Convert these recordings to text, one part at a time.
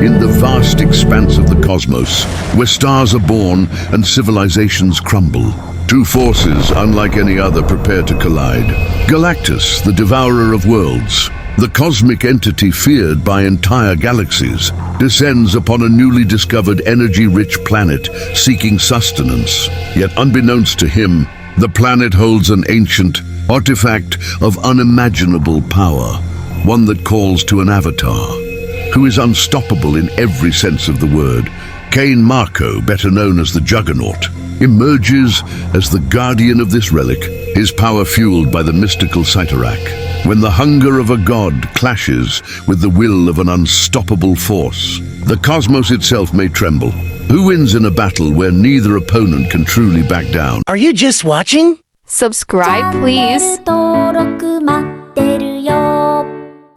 in the vast expanse of the cosmos, where stars are born and civilizations crumble. Two forces, unlike any other, prepare to collide. Galactus, the Devourer of Worlds, the cosmic entity feared by entire galaxies, descends upon a newly discovered energy-rich planet seeking sustenance. Yet unbeknownst to him, the planet holds an ancient artifact of unimaginable power, one that calls to an avatar, who is unstoppable in every sense of the word. Cain Marko, better known as the Juggernaut, emerges as the guardian of this relic, his power fueled by the mystical Cytorrak. When the hunger of a god clashes with the will of an unstoppable force, the cosmos itself may tremble. Who wins in a battle where neither opponent can truly back down? Are you just watching? Subscribe, please.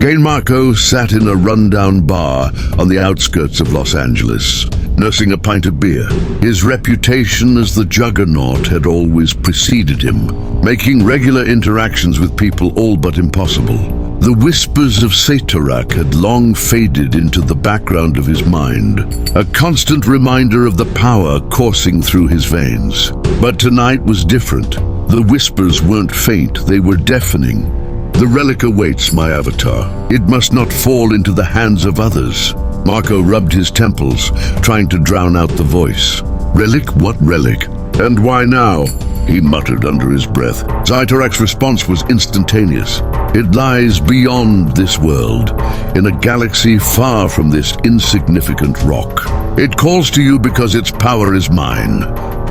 Cain Marko sat in a rundown bar on the outskirts of Los Angeles, nursing a pint of beer. His reputation as the Juggernaut had always preceded him, making regular interactions with people all but impossible. The whispers of Cytorrak had long faded into the background of his mind, a constant reminder of the power coursing through his veins. But tonight was different. The whispers weren't faint, they were deafening. The relic awaits, my avatar. It must not fall into the hands of others. Marko rubbed his temples, trying to drown out the voice. Relic? What relic? And why now? He muttered under his breath. Cytorrak's response was instantaneous. It lies beyond this world, in a galaxy far from this insignificant rock. It calls to you because its power is mine.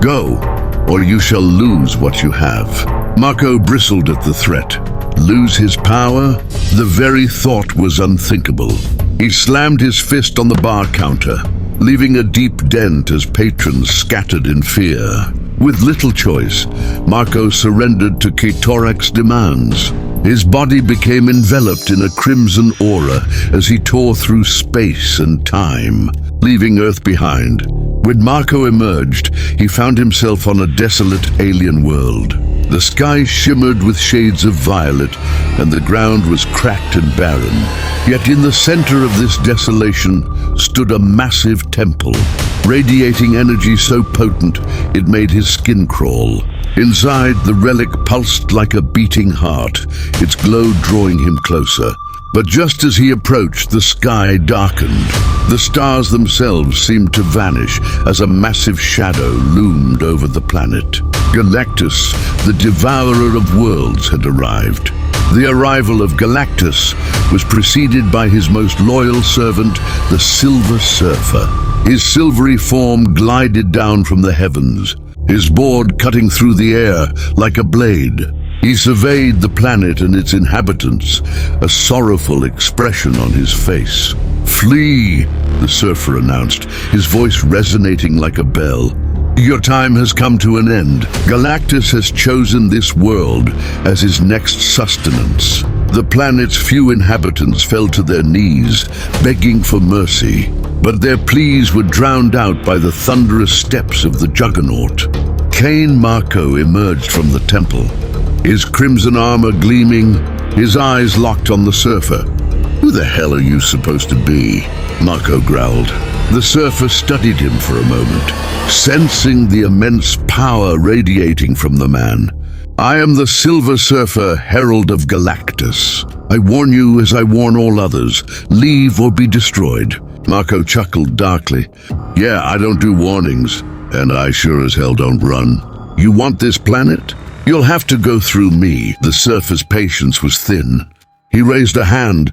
Go, or you shall lose what you have. Marko bristled at the threat. Lose his power? The very thought was unthinkable. He slammed his fist on the bar counter, leaving a deep dent as patrons scattered in fear. With little choice, Marko surrendered to Cytorrak's demands. His body became enveloped in a crimson aura as he tore through space and time, leaving Earth behind. When Marko emerged, he found himself on a desolate alien world. The sky shimmered with shades of violet, and the ground was cracked and barren. Yet in the center of this desolation stood a massive temple, radiating energy so potent it made his skin crawl. Inside, the relic pulsed like a beating heart, its glow drawing him closer. But just as he approached, the sky darkened. The stars themselves seemed to vanish as a massive shadow loomed over the planet. Galactus, the Devourer of Worlds, had arrived. The arrival of Galactus was preceded by his most loyal servant, the Silver Surfer. His silvery form glided down from the heavens, his board cutting through the air like a blade. He surveyed the planet and its inhabitants, a sorrowful expression on his face. "Flee," the surfer announced, his voice resonating like a bell. "Your time has come to an end. Galactus has chosen this world as his next sustenance." The planet's few inhabitants fell to their knees, begging for mercy. But their pleas were drowned out by the thunderous steps of the Juggernaut. Cain Marko emerged from the temple, his crimson armor gleaming, his eyes locked on the surfer. "Who the hell are you supposed to be?" Marko growled. The surfer studied him for a moment, sensing the immense power radiating from the man. "I am the Silver Surfer, Herald of Galactus. I warn you as I warn all others, leave or be destroyed." Marko chuckled darkly. "Yeah, I don't do warnings, and I sure as hell don't run. You want this planet? You'll have to go through me." The surfer's patience was thin. He raised a hand,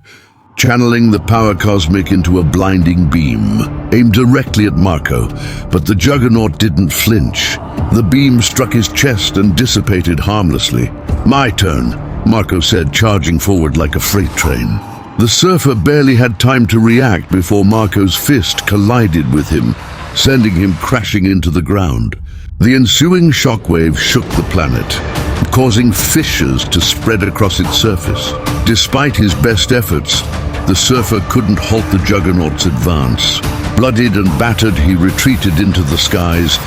channeling the power cosmic into a blinding beam, aimed directly at Marko, but the Juggernaut didn't flinch. The beam struck his chest and dissipated harmlessly. "My turn," Marko said, charging forward like a freight train. The surfer barely had time to react before Marko's fist collided with him, sending him crashing into the ground. The ensuing shockwave shook the planet, causing fissures to spread across its surface. Despite his best efforts, the surfer couldn't halt the Juggernaut's advance. Bloodied and battered, he retreated into the skies,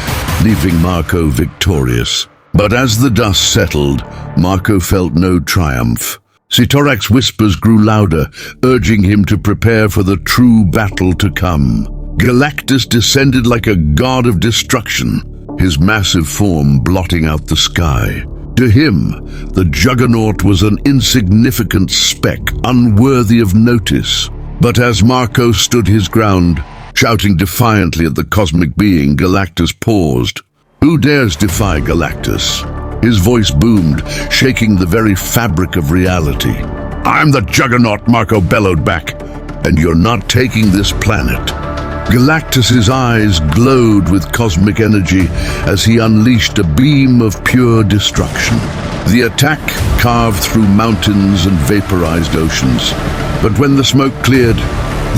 leaving Marko victorious. But as the dust settled, Marko felt no triumph. Cytorrak's whispers grew louder, urging him to prepare for the true battle to come. Galactus descended like a god of destruction, his massive form blotting out the sky. To him, the Juggernaut was an insignificant speck, unworthy of notice. But as Marco stood his ground, shouting defiantly at the cosmic being, Galactus paused. Who dares defy Galactus? His voice boomed, shaking the very fabric of reality. I'm the Juggernaut, Marco bellowed back, and you're not taking this planet. Galactus's eyes glowed with cosmic energy as he unleashed a beam of pure destruction. The attack carved through mountains and vaporized oceans. But when the smoke cleared,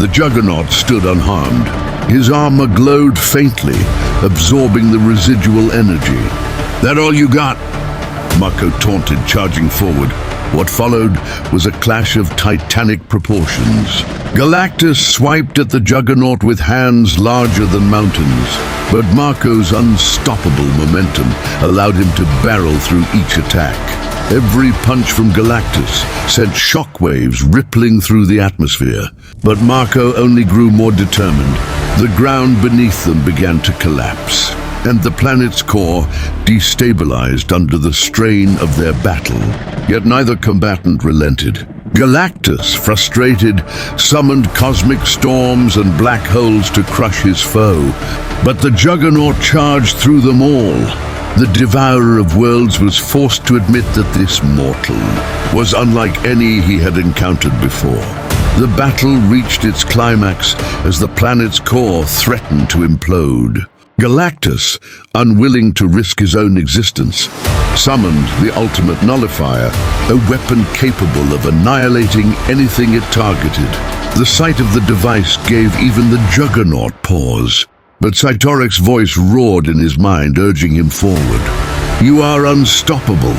the Juggernaut stood unharmed. His armor glowed faintly, absorbing the residual energy. That all you got? Marco taunted, charging forward. What followed was a clash of titanic proportions. Galactus swiped at the Juggernaut with hands larger than mountains, but Marco's unstoppable momentum allowed him to barrel through each attack. Every punch from Galactus sent shockwaves rippling through the atmosphere, but Marco only grew more determined. The ground beneath them began to collapse, and the planet's core destabilized under the strain of their battle. Yet neither combatant relented. Galactus, frustrated, summoned cosmic storms and black holes to crush his foe, but the Juggernaut charged through them all. The Devourer of Worlds was forced to admit that this mortal was unlike any he had encountered before. The battle reached its climax as the planet's core threatened to implode. Galactus, unwilling to risk his own existence, summoned the ultimate nullifier, a weapon capable of annihilating anything it targeted. The sight of the device gave even the Juggernaut pause, but Cytorrak's voice roared in his mind, urging him forward. You are unstoppable.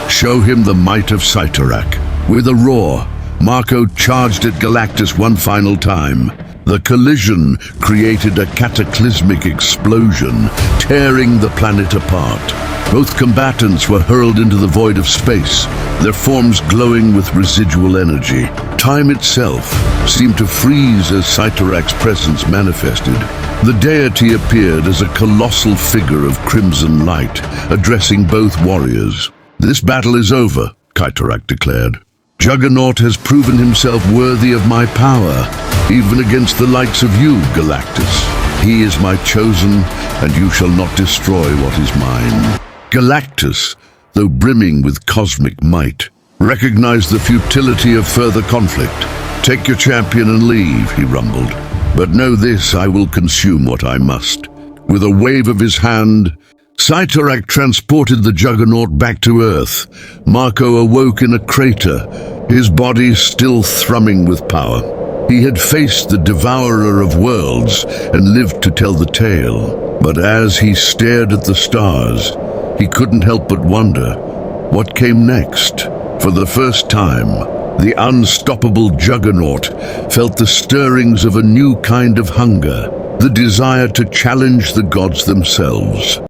Show him the might of Cytorrak. With a roar, Marco charged at Galactus one final time. The collision created a cataclysmic explosion, tearing the planet apart. Both combatants were hurled into the void of space, their forms glowing with residual energy. Time itself seemed to freeze as Cytorrak's presence manifested. The deity appeared as a colossal figure of crimson light, addressing both warriors. This battle is over, Cytorrak declared. Juggernaut has proven himself worthy of my power, even against the likes of you, Galactus. He is my chosen, and you shall not destroy what is mine. Galactus, though brimming with cosmic might, recognized the futility of further conflict. Take your champion and leave, he rumbled. But know this, I will consume what I must. With a wave of his hand, Cytorrak transported the Juggernaut back to Earth. Marco awoke in a crater, his body still thrumming with power. He had faced the Devourer of Worlds and lived to tell the tale. But as he stared at the stars, he couldn't help but wonder, what came next? For the first time, the unstoppable Juggernaut felt the stirrings of a new kind of hunger, the desire to challenge the gods themselves.